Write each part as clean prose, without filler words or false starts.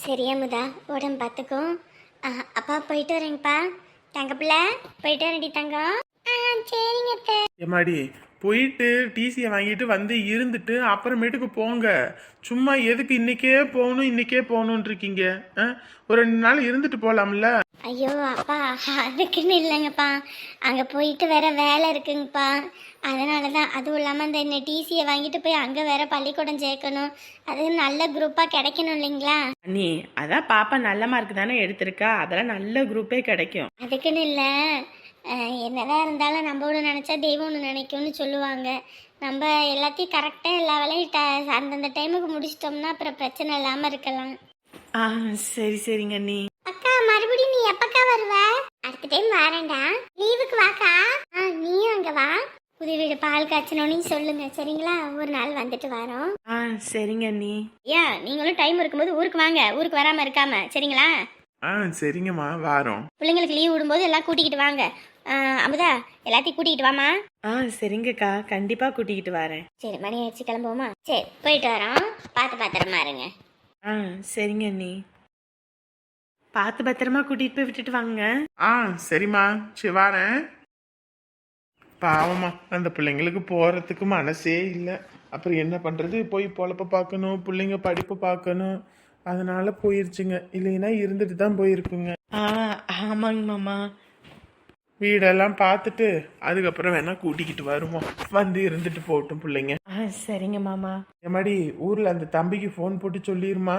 சரி அமுதா, உடம்பு பார்த்துக்கும். அப்பா போயிட்டு வரேங்கப்பா. தங்க பிள்ளை போயிட்டு வரேன்டி தங்கம். சரிங்க அத்தை. எம்மாடி போயிட்டு டிசியை வாங்கிட்டு வந்து இருந்துட்டு அப்புறமேட்டுக்கு போங்க. சும்மா எதுக்கு இன்னைக்கே போகணும்னு இருக்கீங்க? ஒரு 2 நாள் இருந்துட்டு போகலாம்ல. ஐயோ அப்பா, அதுக்குன்னு இல்லைங்கப்பா, அங்கே போயிட்டு வேற வேலை இருக்குங்கப்பா. அதனால தான். அதுவும் இல்லாமல் அந்த என்ன டிசியை வாங்கிட்டு போய் அங்கே வேற பள்ளிக்கூடம் சேர்க்கணும். அது நல்ல குரூப்பாக கிடைக்கணும் இல்லைங்களா? நீ அதான் பாப்பா நல்ல மார்க் தானே எடுத்திருக்கா, அதெல்லாம் நல்ல குரூப்பே கிடைக்கும். அதுக்குன்னு இல்லை, என்னதான் இருந்தாலும் நம்ம ஒன்று நினச்சா தெய்வம் ஒன்று நினைக்கும்னு சொல்லுவாங்க. நம்ம எல்லாத்தையும் கரெக்டாக எல்லா வேலையும் அந்தந்த டைமுக்கு முடிச்சிட்டோம்னா அப்புறம் பிரச்சனை இல்லாமல் இருக்கலாம். ஆ சரி சரிங்க நீ. அக்கா, மறுபடியும் நீ எப்பக்கா வருவ? அடுத்த டைம் வரேன்டா, லீவுக்கு வாக்கா. நீயும் அங்கே வா. புது வீடு பால் காய்ச்சணும்னு சொல்லுங்க, சரிங்களா? ஒரு நாள் வந்துட்டு வரோம். ஆ சரிங்க நீ. ஏன் நீங்களும் டைம் இருக்கும்போது ஊருக்கு வாங்க, ஊருக்கு வராமல் இருக்காம, சரிங்களா? சரிங்கம்மா வாரோம். பிள்ளைங்களுக்கு லீவ் விடும்போது எல்லாம் கூட்டிக்கிட்டு வாங்க. அமுதா, எல்லாத்தையும் கூட்டிகிட்டு வாமா. சரிங்கக்கா, கண்டிப்பா கூட்டிக்கிட்டு வரேன். சரி, மணி ஆயிடுச்சு, கிளம்புவோமா? சரி, போயிட்டு வரோம். பார்த்து பத்திரமா இருங்க. சரிங்க நீ. பார்த்து பத்திரமா கூட்டிட்டு போய் விட்டுட்டு வாங்க. சரிம்மா, சரி வாரேன். பாவம்மா, அந்த பிள்ளைங்களுக்கு போகிறதுக்கு மனசே இல்லை. அப்புறம் என்ன பண்ணுறது? போய் பொழப்ப பார்க்கணும், பிள்ளைங்க படிப்பு பார்க்கணும். அதனால போயிருச்சுங்க. இல்லைன்னா இருந்துட்டு தான் போயிருக்குங்க. ஆமாங்க மாமா. வீடெல்லாம் பார்த்துட்டு அதுக்கப்புறம் வேணா கூட்டிக்கிட்டு வருவோம். வந்து இருந்துட்டு போகட்டும் பிள்ளைங்க. சரிங்க மாமா. எம்மாடி, ஊரில் அந்த தம்பிக்கு ஃபோன் போட்டு சொல்லிடுமா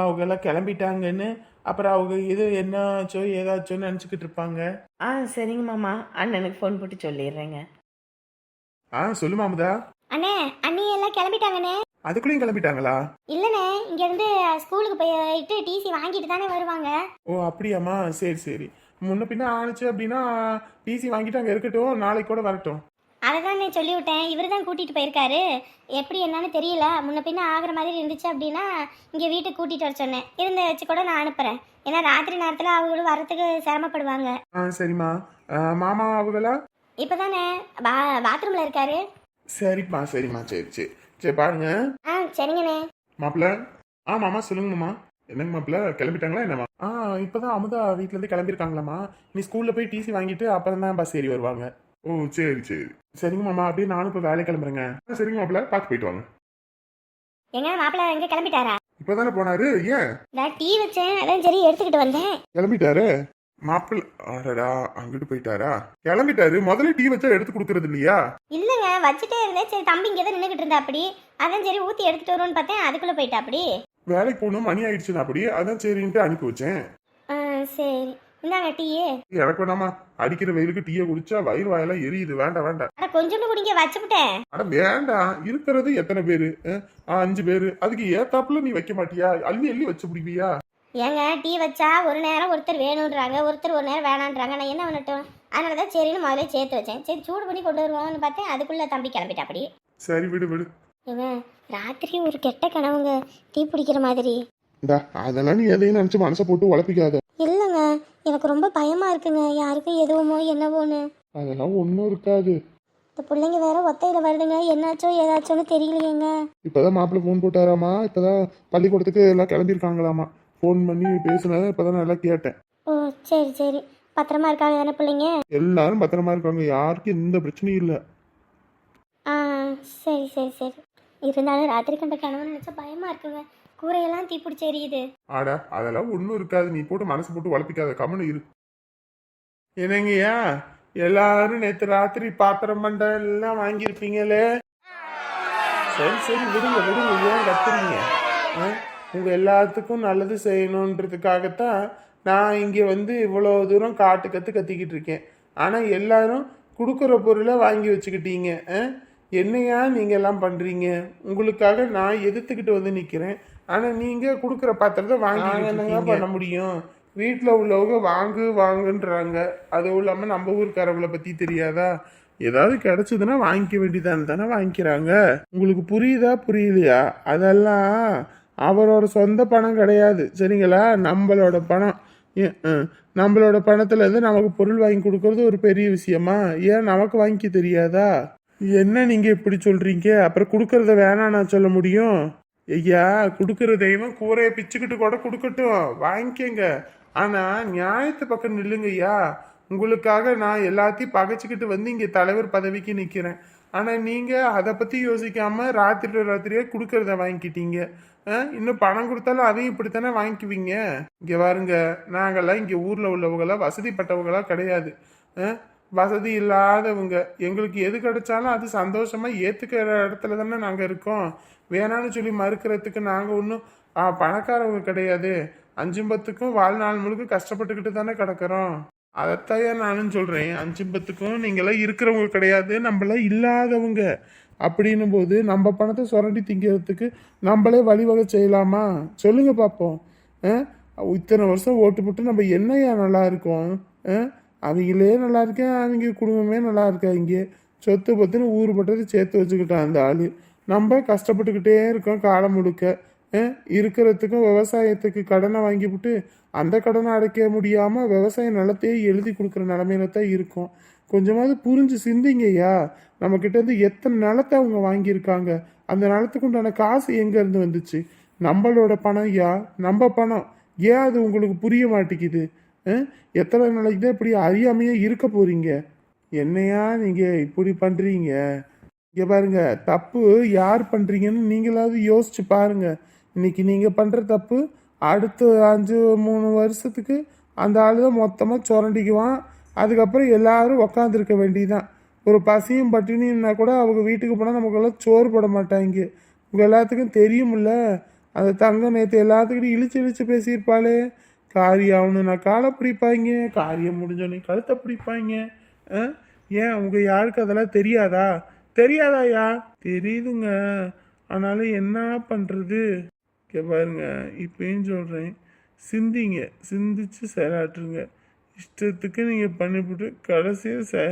அவங்க எல்லாம் கிளம்பிட்டாங்கன்னு. அப்புறம் அவங்க இது என்னாச்சோ ஏதாச்சோன்னு நினச்சிக்கிட்டு இருப்பாங்க. சரிங்க மாமா, அண்ணனுக்கு ஃபோன் போட்டு சொல்லிடுறேங்க. சொல்லு மாமுதா. அண்ணே, அண்ணி எல்லாம் கிளம்பிட்டாங்கண்ணே. அதுக்குள்ளேயும் கிளம்பிட்டாங்களா? இல்லைண்ணே, இங்கேருந்து ஸ்கூலுக்கு போயிட்டு டிசி வாங்கிட்டு தானே வருவாங்க. ஓ அப்படியாம்மா, சரி சரி. முன்ன பின்ன ஆணுச்சு அப்படின்னா டிசி வாங்கிட்டு அங்கே இருக்கட்டும், நாளைக்கு கூட வரட்டும். அதை தான் நான் சொல்லிவிட்டேன். இவர் தான் கூட்டிகிட்டு போயிருக்காரு. எப்படி என்னன்னு தெரியல. முன்ன பின்ன ஆகிற மாதிரி இருந்துச்சு அப்படின்னா இங்கே வீட்டுக்கு கூட்டிகிட்டு வர சொன்னேன். இருந்த வச்சு கூட நான் அனுப்புகிறேன். ஏன்னா ராத்திரி நேரத்தில் அவங்களும் வரத்துக்கு சிரமப்படுவாங்க. சரிம்மா. மாமா அவங்களா? இப்போ தானே பாத்ரூமில் இருக்காரு. சரிம்மா சரிம்மா, சரி சரி சரி பாருங்க. சரிங்கண்ணே. மாப்பிள்ள. மாமா சொல்லுங்க மாமா. என்னங்க மாப்பிள்ள, கிளம்பிட்டாங்களா என்னம்மா? இப்போதான் அமுதா வீட்டிலேருந்து கிளம்பியிருக்காங்களாம்மா. நீ ஸ்கூலில் போய் டிசி வாங்கிட்டு அப்புறம் தான் பஸ் ஏறி வருவாங்க. ஓ சரி சரி. சரிங்க மாமா, அப்படியே நானும் இப்போ வேலை கிளம்புறேங்க. சரிங்க மாப்பிள்ள, பார்த்து போயிட்டு வாங்க. எங்க மாப்பிள்ள எங்க கிளம்பிட்டாரா? இப்போதானே போனாரு. ஏன்? நான் டீ வச்சேன், அதான் சரி எடுத்துக்கிட்டு வந்தேன். கிளம்பிட்டாரு மாப்பிள்ள. அடடா, அங்கிட்டு போயிட்டாரா? கிளம்பிட்டாரு. முதல்ல டீ வச்சா எடுத்து கொடுக்கறது இல்லையா? இல்லைங்க, வச்சுட்டே இருந்தேன். சரி, தம்பி இங்கே தான் நின்றுக்கிட்டு இருந்தா அப்படி. அதான் சரி ஊற்றி எடுத்துட்டு வருவோன்னு பார்த்தேன், அதுக்குள்ளே போயிட்டா அப்படி. வேலைக்கு போகணும், மணி ஆயிடுச்சுன்னா அப்படி. அதான் சரின்ட்டு அனுப்பி வச்சேன். சரி, இந்தாங்க டீயே. எனக்கு வேணாமா, அடிக்கிற வெயிலுக்கு டீயை குடிச்சா வயிறு வாயெல்லாம் எரியுது. வேண்டாம் வேண்டாம். அட கொஞ்சோண்டு குடிங்க, வச்சுவிட்டேன். அட வேண்டாம். இருக்கிறது எத்தனை பேரு? 5 பேரு. அதுக்கு ஏத்தாப்புல நீ வைக்க மாட்டியா? அள்ளி அள்ளி வச்சு பிடிப்பியா? ஏங்க, டீ வச்சா ஒரு நேரம் ஒருத்தர் வேணுன்றாங்க, ஒருத்தர் ஒரு நேரம் வேணான்றாங்க. நான் என்ன பண்ணட்டும்? அதனால தான் சரின்னு முதல்ல சேர்த்து வச்சேன். சரி சூடு பண்ணி கொண்டு வருவாங்கன்னு பார்த்தேன், அதுக்குள்ளே தம்பி கிளம்பிட்டா அப்படி. சரி விடு விடு. ஏங்க, ராத்திரி ஒரு கெட்ட கனவுங்க, டீ பிடிக்கிற மாதிரி. அதெல்லாம் நீ எதையும் நினைச்சு மனசை போட்டு உழப்பிக்காத. இல்லைங்க, எனக்கு ரொம்ப பயமா இருக்குங்க. யாருக்கும் எதுவுமோ என்னவோன்னு. அதெல்லாம் ஒன்றும் இருக்காது. இந்த பிள்ளைங்க வேற ஒத்தையில வருதுங்க, என்னாச்சோ ஏதாச்சோன்னு தெரியலையேங்க. இப்பதான் மாப்பிள்ளை ஃபோன் போட்டாராமா. இப்பதான் பள்ளிக்கூடத்துக்கு எல்லாம் கிளம்பியிருக்காங்களாமா. ஃபோன் பண்ணி பேசினதை இப்பதான் நல்லா கேட்டேன். ஓ சரி சரி. பத்திரமா இருக்காங்க தானே பிள்ளைங்க? எல்லாரும் பத்திரமா இருக்காங்க, யாருக்கும் எந்த பிரச்சனையும் இல்லை. சரி சரி சரி. இருந்தாலும் ராத்திரி கண்ட கனவு நினைச்சா பயமா இருக்குங்க. கூரையெல்லாம் தீப்பிடிச்சு எரியுது. அதெல்லாம் ஒன்றும் இருக்காது. நீ போட்டு மனசு போட்டு வளர்ப்பிக்காத, கம்முன்னு இரு. என்னங்கய்யா, எல்லாரும் நேற்று ராத்திரி பாத்திரம் மண்டை எல்லாம் வாங்கியிருப்பீங்களே. சரி சரி விடுங்க விடுங்க, ஏன் கத்துறீங்க? உங்க எல்லாத்துக்கும் நல்லது செய்யணுன்றதுக்காகத்தான் நான் இங்கே வந்து இவ்வளோ தூரம் கத்திக்கிட்டு இருக்கேன். ஆனால் எல்லாரும் கொடுக்குற பொருளை வாங்கி வச்சுக்கிட்டீங்க. என்னையா நீங்கள் எல்லாம் பண்ணுறீங்க? உங்களுக்காக நான் எதிர்த்துக்கிட்டு வந்து நிற்கிறேன். ஆனால் நீங்கள் கொடுக்குற பாத்திரத்தை வாங்கி என்னங்க பண்ண முடியும்? வீட்டில் உள்ளவங்க வாங்குன்றாங்க. அதுவும் இல்லாமல் நம்ம ஊருக்காரவங்களை பற்றி தெரியாதா? ஏதாவது கிடைச்சதுன்னா வாங்கிக்க வேண்டியதானே தானே வாங்கிக்கிறாங்க. உங்களுக்கு புரியுதா புரியலையா? அதெல்லாம் அவரோட சொந்த பணம் கிடையாது, சரிங்களா? நம்மளோட பணம். நம்மளோட பணத்துலேருந்து நமக்கு பொருள் வாங்கி கொடுக்கறது ஒரு பெரிய விஷயமா? ஏன் நமக்கு வாங்கிக்க தெரியாதா? என்ன நீங்கள் இப்படி சொல்கிறீங்க? அப்புறம் கொடுக்கறத வேணாம் நான் சொல்ல முடியும்? ஐயா கொடுக்குற தெய்வம் கூரையை பிச்சுக்கிட்டு கூட கொடுக்கட்டும், வாங்கிக்கங்க. ஆனா நியாயத்து பக்கம் நில்லுங்க ஐயா. உங்களுக்காக நான் எல்லாத்தையும் பகைச்சிக்கிட்டு வந்து இங்க தலைவர் பதவிக்கு நிக்கிறேன். ஆனா நீங்க அதை பத்தி யோசிக்காம ராத்திரி ராத்திரியே கொடுக்கறத வாங்கிக்கிட்டீங்க. இன்னும் பணம் கொடுத்தாலும் அதையும் இப்படித்தானே வாங்கிக்குவீங்க. இங்க பாருங்க, நாங்கெல்லாம் இங்க ஊர்ல உள்ளவங்களா வசதிப்பட்டவங்களா கிடையாது. வசதி இல்லாதவங்க. எங்களுக்கு எது கிடைச்சாலும் அது சந்தோஷமா ஏத்துக்கிற இடத்துல தானே நாங்க இருக்கோம். வேணான்னு சொல்லி மறுக்கிறதுக்கு நாங்க ஒன்றும் பணக்காரவங்க கிடையாது. 5 10க்கும் வாழ்நாள் முழுக்க கஷ்டப்பட்டுக்கிட்டு தானே கிடக்குறோம். அதைத்தாயா நானும் சொல்றேன். 5 10க்கும் நீங்களாம் இருக்கிறவங்க கிடையாது, நம்மளாம் இல்லாதவங்க. அப்படின்னும் போது நம்ம பணத்தை சுரண்டி திங்கிறதுக்கு நம்மளே வழிவகை செய்யலாமா? சொல்லுங்க பார்ப்போம். இத்தனை வருஷம் ஓட்டு போட்டு நம்ம என்னையா நல்லா இருக்கோம்? அவங்களே நல்லா இருக்கேன், அவங்க குடும்பமே நல்லா இருக்கா. இங்கே சொத்து பத்துன்னு ஊர் பட்டது சேர்த்து வச்சுக்கிட்டான் அந்த ஆள். நம்ம கஷ்டப்பட்டுக்கிட்டே இருக்கோம் காலம் முழுக்க. இருக்கிறதுக்கும் விவசாயத்துக்கு கடனை வாங்கிவிட்டு அந்த கடனை அடைக்க முடியாமல் விவசாய நிலத்தையே எழுதி கொடுக்குற நிலமையில தான் இருக்கும். கொஞ்சமாவது புரிஞ்சு சிந்திங்கய்யா. நம்மக்கிட்ட இருந்து எத்தனை நிலத்தை அவங்க வாங்கியிருக்காங்க, அந்த நிலத்துக்கு உண்டான காசு எங்கேருந்து வந்துச்சு? நம்மளோட பணம் ஐயா, நம்ம பணம். ஏன் அது உங்களுக்கு புரிய மாட்டேங்குது? எத்தனை நாளைக்கு தான் இப்படி அறியாமையே இருக்க போறீங்க? என்னையா நீங்க இப்படி பண்றீங்க? இங்க பாருங்க, தப்பு யார் பண்றீங்கன்னு நீங்களாவது யோசிச்சு பாருங்க. இன்னைக்கு நீங்க பண்ற தப்பு அடுத்த 3 வருஷத்துக்கு அந்த ஆளு தான் மொத்தமா சுரண்டிக்குவான். அதுக்கப்புறம் எல்லாரும் உக்காந்துருக்க வேண்டியதான். ஒரு பசியும் பட்டினின்னா கூட அவங்க வீட்டுக்கு போனால் நமக்கெல்லாம் சோறு போட மாட்டாங்க. உங்க எல்லாத்துக்கும் தெரியுமில்ல. அந்த தங்கம் நேற்று எல்லாத்துக்கிட்டையும் இழிச்சு இழிச்சு பேசியிருப்பாளே. காரியம் ஆகணும்னா காலை பிடிப்பாங்க, காரியம் முடிஞ்சோடனே கழுத்தை பிடிப்பாங்க. ஏன் உங்க யாருக்கு அதெல்லாம் தெரியாதா? தெரியாதாயா? தெரியுதுங்க. ஆனாலும் என்ன பண்றது? பாருங்க, இப்பயும் சொல்றேன், சிந்திங்க, சிந்திச்சு செயலாற்றுங்க. இஷ்டத்துக்கு நீங்க பண்ணிவிட்டு கடைசியாக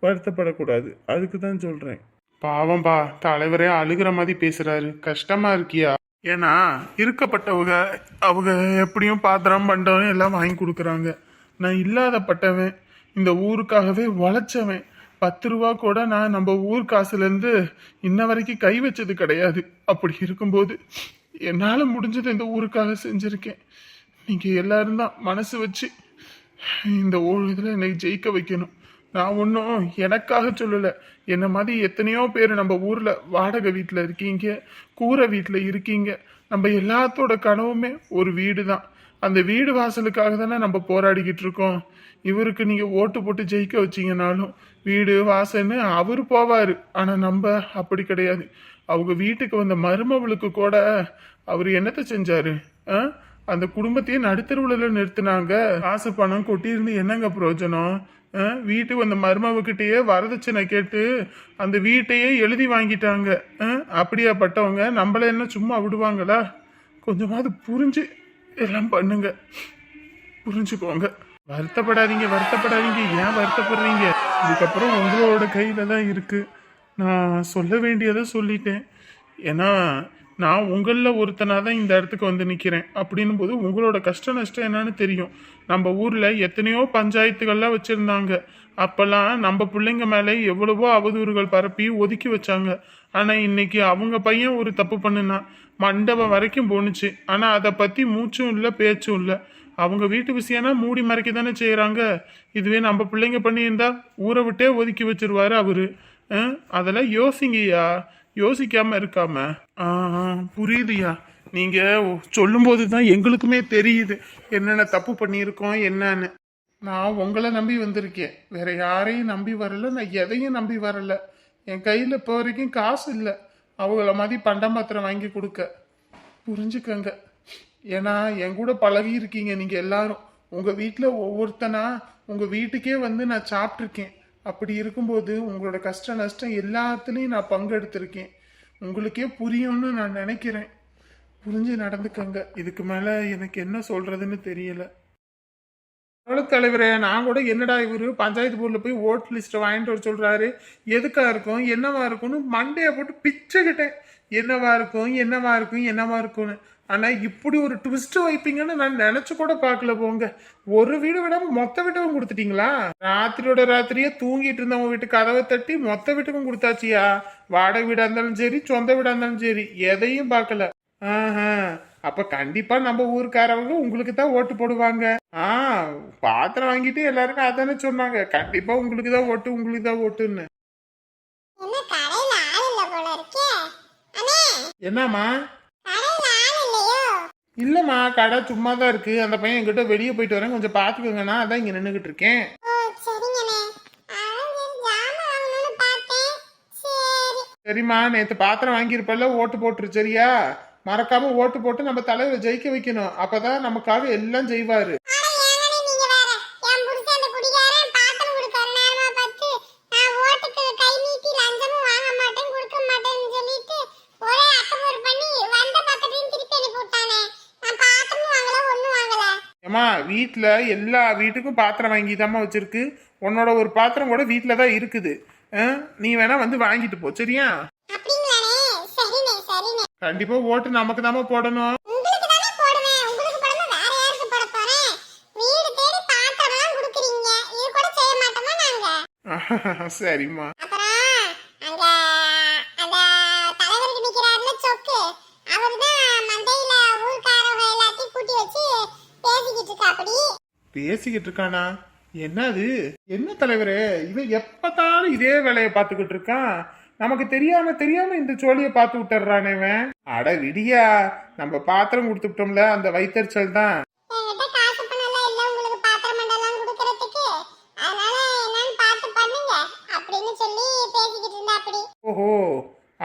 வருத்தப்படக்கூடாது. அதுக்கு தான் சொல்றேன். பாவம்பா, தலைவரே அழுகிற மாதிரி பேசுறாரு. கஷ்டமா இருக்கியா? ஏன்னா இருக்கப்பட்டவங்க அவங்க எப்படியும் பாத்திரம் பண்டம் எல்லாம் வாங்கி கொடுக்குறாங்க. நான் இல்லாதப்பட்டவன், இந்த ஊருக்காகவே உழைச்சவன். 10 ரூபா கூட நான் நம்ம ஊர் காசுலேருந்து இன்ன வரைக்கும் கை வச்சது கிடையாது. அப்படி இருக்கும்போது என்னால் முடிஞ்சது இந்த ஊருக்காக செஞ்சுருக்கேன். நீங்கள் எல்லாரும் தான் மனசு வச்சு இந்த இதில் என்னை ஜெயிக்க வைக்கணும். நான் ஒன்றும் எனக்காக சொல்லலை. என்னை மாதிரி எத்தனையோ பேர் நம்ம ஊரில் வாடகை வீட்டில் இருக்கீங்க, கூரை வீட்டில் இருக்கீங்க. நம்ம எல்லாத்தோட கனவுமே ஒரு வீடு தான். அந்த வீடு வாசலுக்காக தானே நம்ம போராடிக்கிட்டு இருக்கோம். இவருக்கு நீங்கள் ஓட்டு போட்டு ஜெயிக்க வச்சிங்கனாலும் வீடு வாசல்னு அவர் போவார். ஆனால் நம்ம அப்படி கிடையாது. அவங்க வீட்டுக்கு வந்த மருமவளுக்கு கூட அவர் என்னத்தை செஞ்சாரு? அந்த குடும்பத்தையே நடுத்தருவுல நிறுத்தினாங்க. காசு பணம் கொட்டியிருந்து என்னங்க பிரயோஜனம்? வீட்டுக்கு வந்த மருமவகிட்டயே வரதட்சணை கேட்டு அந்த வீட்டையே எழுதி வாங்கிட்டாங்க. அப்படியாப்பட்டவங்க நம்மள என்ன சும்மா விடுவாங்களா? கொஞ்சமாவது புரிஞ்சு எல்லாம் பண்ணுங்க. புரிஞ்சுக்கோங்க. வருத்தப்படாதீங்க, வருத்தப்படாதீங்க. ஏன் வருத்தப்படுறீங்க? இதுக்கப்புறம் உங்களோட கையில தான் இருக்கு. நான் சொல்ல வேண்டியதை சொல்லிட்டேன். ஏன்னா நான் உங்களில் ஒருத்தனாக தான் இந்த இடத்துக்கு வந்து நிற்கிறேன். அப்படின்னும் போது உங்களோட கஷ்ட நஷ்டம் என்னன்னு தெரியும். நம்ம ஊரில் எத்தனையோ பஞ்சாயத்துகள்லாம் வச்சுருந்தாங்க. அப்போல்லாம் நம்ம பிள்ளைங்க மேலே எவ்வளவோ அவதூறுகள் பரப்பி ஒதுக்கி வச்சாங்க. ஆனால் இன்னைக்கு அவங்க பையன் ஒரு தப்பு பண்ணுனா மண்டபம் வரைக்கும் போணுச்சு. ஆனால் அதை பற்றி மூச்சும் இல்லை, பேச்சும் இல்லை. அவங்க வீட்டு விஷயம்னா மூடி மறைக்க தானே செய்கிறாங்க. இதுவே நம்ம பிள்ளைங்க பண்ணியிருந்தா ஊரை விட்டே ஒதுக்கி வச்சிருவாரு அவரு. அதெல்லாம் யோசிங்கய்யா, யோசிக்காம இருக்காம. புரியுதுயா. நீங்க சொல்லும்போது தான் எங்களுக்குமே தெரியுது என்னென்ன தப்பு பண்ணியிருக்கோம் என்னன்னு. நான் உங்களை நம்பி வந்திருக்கேன், வேற யாரையும் நம்பி வரல. நான் எதையும் நம்பி வரல. என் கையில் இப்போ வரைக்கும் காசு இல்லை அவங்கள மாதிரி பண்டமாத்திரம் வாங்கி கொடுக்க. புரிஞ்சுக்கங்க. ஏன்னா என் கூட பழகி இருக்கீங்க நீங்கள் எல்லாரும். உங்கள் வீட்டில் ஒவ்வொருத்தனா உங்கள் வீட்டுக்கே வந்து நான் சாப்பிட்ருக்கேன். அப்படி இருக்கும்போது உங்களோட கஷ்ட நஷ்டம் எல்லாத்துலேயும் நான் பங்கெடுத்திருக்கேன். உங்களுக்கே புரியும்னு நான் நினைக்கிறேன். புரிஞ்சு நடந்துக்கங்க. இதுக்கு மேலே எனக்கு என்ன சொல்கிறதுன்னு தெரியல. தலைவரே, நான் கூட என்னடா இவரு பஞ்சாயத்து போர்டில் போய் ஓட் லிஸ்ட்டை வாங்கிட்டு வர சொல்கிறாரு, எதுக்கா இருக்கும் என்னவா இருக்கும்னு மண்டையை போட்டு பிச்சுக்கிட்டேன். என்னவா இருக்கும் என்னவா இருக்கும் என்னவா இருக்கும்னு. ஆனால் இப்படி ஒரு ட்விஸ்ட் வைப்பீங்கன்னு நான் நினச்சி கூட பார்க்கல. போங்க, ஒரு வீடு விடாமல் மொத்த வீட்டுக்கும் கொடுத்துட்டீங்களா? ராத்திரியோட ராத்திரியே தூங்கிட்டு இருந்தவங்க வீட்டு கதவை தட்டி மொத்த வீட்டுக்கும் கொடுத்தாச்சியா? வாடகை வீடாக இருந்தாலும் சரி, சொந்த வீடாக இருந்தாலும் சரி, எதையும் பார்க்கல. ஆஹா, அப்ப கண்டிப்பா நம்ம ஊருக்காரவங்க உங்களுக்கு தான் ஓட்டு போடுவாங்க. ஆ, பாத்திரம் வாங்கிட்டு எல்லாருமே அதானே சொன்னாங்க. கண்டிப்பா உங்களுக்கு தான் ஓட்டு, உங்களுக்கு தான் ஓட்டுன்னு. என்ன கடையில ஆள் இல்ல போல இருக்கே. அண்ணே, என்னம்மா? கடையில ஆள் இல்லையோ? இல்லம்மா, கடை சும்மா தான் இருக்கு. அந்த பையன் என்கிட்ட வெளியே போயிட்டு வரேன், கொஞ்சம் பாத்துக்கோங்கண்ணா, அதான் இங்க நின்னுகிட்டு இருக்கேன். ஓ, சரிங்கண்ணே. அதான் ஜாமான் வாங்கணும்னு பார்த்தேன். சரி. சரிம்மா, நேத்து பாத்திரம் வாங்கியிருப்பல்ல, ஓட்டு போட்டுரு சரியா? மறக்காம ஓட்டு போட்டு நம்ம தலைவரை ஜெயிக்க வைக்கணும். அப்பதான் நமக்காக எல்லாம் செய்வாரு. ஆனா ஏங்கண்ணே நீங்க வேற? என் புருஷன் அந்த குடிகாரன் பாத்திரம் கொடுக்கற நேரமா பார்த்து நான் ஓட்டுக்கு கை நீட்டி லஞ்சமும் வாங்க மாட்டேன் கொடுக்க மாட்டேன்னு சொல்லிட்டு ஒரே அட்டமூர் பண்ணி வந்த பக்கத்தையும் திருப்பி அனுப்பி விட்டானே. நான் பாத்திரமும் வாங்கல ஒண்ணும் வாங்கல. ஏம்மா, வீட்டுல எல்லா வீட்டுக்கும் பாத்திரம் வாங்கிதாம்மா வச்சிருக்கு. உன்னோட ஒரு பாத்திரம் கூட வீட்டுல தான் இருக்குது. நீ வேணா வந்து வாங்கிட்டு போ சரியா? அப்படிங்களானே? சரிண்ணே சரிண்ணே. கண்டிப்பா ஓட்டு நமக்கு தாம்மா போடணும். உங்களுக்கு தானே போடுவேன். உங்களுக்கு போடாம வேற யாருக்கு போட போறேன்? வீடு தேடி பாத்திரம்லாம் குடுக்குறீங்க. இது கூட செய்ய மாட்டோமா நாங்க? சரிம்மா. அப்புறம் அங்க அந்த தலைவருக்கு நிக்கிறாருல சொக்கு, அவர்தான் மந்தையில ஊர்க்காரவங்க எல்லாத்தையும் கூட்டி வச்சு பேசிக்கிட்டு இருக்காப்படி. பேசிக்கிட்டு இருக்கானா? என்னது? என்ன தலைவரே, இவன் எப்பத்தாலும் இதே வேலையை பார்த்துக்கிட்டு இருக்கான். நமக்கு தெரியாம தெரியாம இந்த சோழியை பார்த்து விட்டுறானே இவன். அட விடியா, நம்ம பாத்திரம் கொடுத்துட்டோம்ல, அந்த வைத்தறிச்சல் தான். என்கிட்ட காசு பணம்லாம் இல்ல உங்களுக்கு பாத்திரம் மண்டலம் கொடுக்கறதுக்கு. அதனால என்னன்னு பார்த்து பண்ணுங்க அப்படின்னு சொல்லி பேசிக்கிட்டு இருந்தாப்படி. ஓஹோ,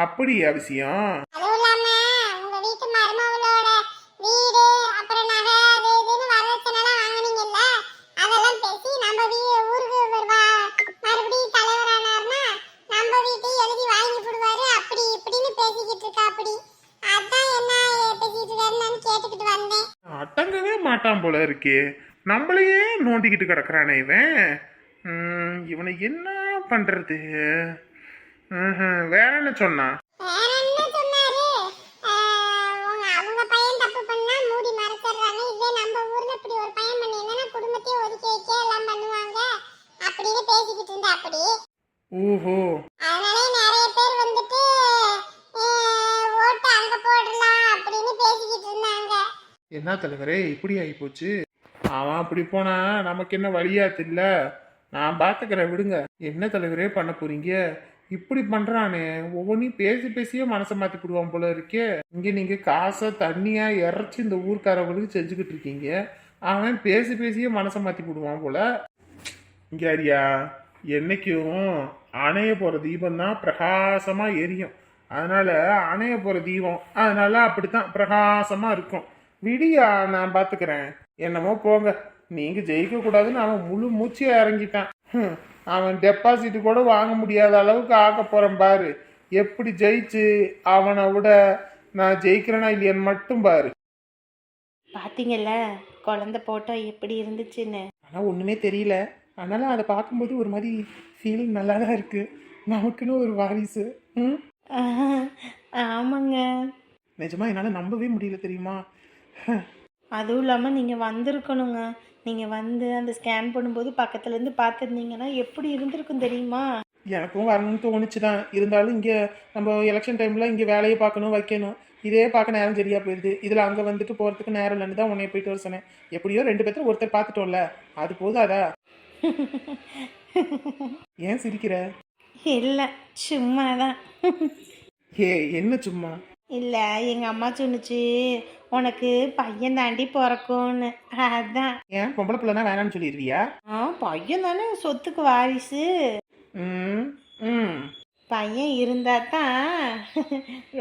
அப்படியா விஷயம்? அதுவும் இல்லாம உங்க வீட்டு மருமகளோட வீடு அப்புறம் நகை அது இதுன்னு வரதட்சணைலாம் வாங்குனீங்கல்ல, அதெல்லாம் பேசி நம்ம ஊருக்கு வருவா மறுபடியும் தலைவரானார்னா நம்ம வீட்டையும் எழுதி வாங்கி போடுவாரு அப்படி இப்படின்னு பேசிக்கிட்டு இருக்கா அப்படி. அதான் என்ன பேசிக்கிட்டு இருக்காருன்னு கேட்டுக்கிட்டு வந்தேன். அடங்கவே மாட்டான் போல இருக்கே. நம்மளையே நோண்டிக்கிட்டு கிடக்குறானே இவன். இவனை என்ன பண்றது? வேற என்ன சொன்னா? வேற என்ன சொன்னாரு? அவங்க பையன் தப்பு பண்ணா மூடி மறைச்சிடுறாங்க. இதே நம்ம ஊர்ல இப்படி ஒரு பையன் பண்ணியிருந்தா குடும்பத்தையே ஒதுக்கி வைக்க எல்லாம் பண்ணுவாங்க அப்படின்னு பேசிக்கிட்டு இருந்தா அப்படி. ஓஹோ, அதனாலே நிறைய பேர் வந்துட்டு ஓட்டு அங்க போடலாம் அப்படின்னு பேசிக்கிட்டு இருந்தாங்க. என்ன தலைவரே இப்படி ஆகி போச்சு? அவன் அப்படி போனா நமக்கு என்ன வழியாத்து இல்ல? நான் பாத்துக்கிறேன் விடுங்க. என்ன தலைவரே பண்ண போறீங்க? இப்படி பண்றானே, ஒவ்வொன்றையும் பேசி பேசியே மனசை மாத்தி போடுவான் போல இருக்கே. இங்க நீங்க காசை தண்ணியா இறைச்சி இந்த ஊர்க்காரவங்களுக்கு செஞ்சுக்கிட்டு இருக்கீங்க. அவன் பேசி பேசியே மனசை மாத்தி போடுவான் போல. இங்க அரியா, என்னைக்கும் அணைய போற தீபம் தான் பிரகாசமா எரியும். அதனால அணைய போற தீபம் அதனால அப்படித்தான் பிரகாசமா இருக்கும். விடியா, நான் பாத்துக்கிறேன். என்னமோ போங்க, நீங்க ஜெயிக்க கூடாதுன்னு அவன் முழு மூச்சியா இறங்கிட்டான். அவன் டெபாசிட் கூட வாங்க முடியாத அளவுக்கு ஆக்க போறேன் பாரு. எப்படி ஜெயிச்சு அவனை விட நான் ஜெயிக்கிறேனா இல்லையான்னு மட்டும் பாரு. பார்த்தீங்கல்ல குழந்தை போட்டோ எப்படி இருந்துச்சுன்னு. ஆனால் ஒன்றுமே தெரியல. ஆனாலும் அதை பார்க்கும்போது ஒரு மாதிரி ஃபீலிங் நல்லா தான் இருக்கு. நமக்குன்னு ஒரு வாரிசு. ஆமாங்க. நிஜமா என்னால் நம்பவே முடியல தெரியுமா? அதுவும் இல்லாமல் நீங்கள் வந்திருக்கணுங்க. நீங்கள் வந்து அந்த ஸ்கேன் பண்ணும்போது பக்கத்துலேருந்து பார்த்துருந்தீங்கன்னா எப்படி இருந்திருக்கும் தெரியுமா? எனக்கும் வரணும்னு தோணுச்சு தான். இருந்தாலும் இங்கே நம்ம எலெக்ஷன் டைமில் இங்கே வேலையை பார்க்கணும் வைக்கணும், இதே பார்க்க நேரம் சரியா போயிடுது. இதில் அங்கே வந்துட்டு போகிறதுக்கு நேரம் இல்லைன்னு தான் உன்னை போயிட்டு வர சொன்னேன். எப்படியோ 2 பேர்த்துல ஒருத்தர் பார்த்துட்டோம்ல, அது போதாதா? ஏன் சிரிக்கிற? இல்லை சும்மா தான். என்ன சும்மா? இல்லை எங்கள் அம்மா சொன்னுச்சு உனக்கு பையன் தாண்டி பிறக்கும்னு. அதான். ஏன் பொம்பளை பிள்ளைனா வேணாம்னு சொல்லிடுவியா? பையன் தானே சொத்துக்கு வாரிசு. ம் ம் பையன் இருந்தா தான்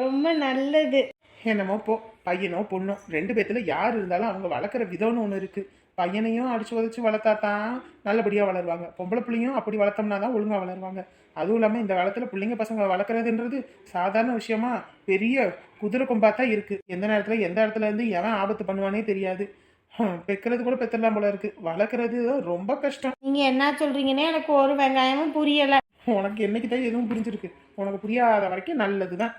ரொம்ப நல்லது. என்னமோ போ, பையனோ பொண்ணோ 2 பேர்த்துல யார் இருந்தாலும் அவங்க வளர்க்குற விதம்னு ஒன்று இருக்கு. பையனையும் அடிச்சு உதச்சி வளர்த்தா தான் நல்லபடியாக வளருவாங்க. பொம்பளை பிள்ளையும் அப்படி வளர்த்தோம்னா தான் ஒழுங்காக வளருவாங்க. அதுவும் இல்லாமல் இந்த காலத்தில் பிள்ளைங்க பசங்க வளர்க்குறதுன்றது சாதாரண விஷயமா பெரிய குதிரை கொம்பா தான் இருக்கு. எந்த நேரத்தில் எந்த இடத்துல இருந்து எவன் ஆபத்து பண்ணுவானே தெரியாது. பெக்கிறது கூட பெத்தரலாம் போல இருக்கு. வளர்க்குறது ரொம்ப கஷ்டம். நீங்கள் என்ன சொல்கிறீங்கன்னே எனக்கு ஒரு வெங்காயமும் புரியலை. உனக்கு என்னைக்கு தான் எதுவும் புரிஞ்சிருக்கு. உனக்கு புரியாத வரைக்கும் நல்லது தான்.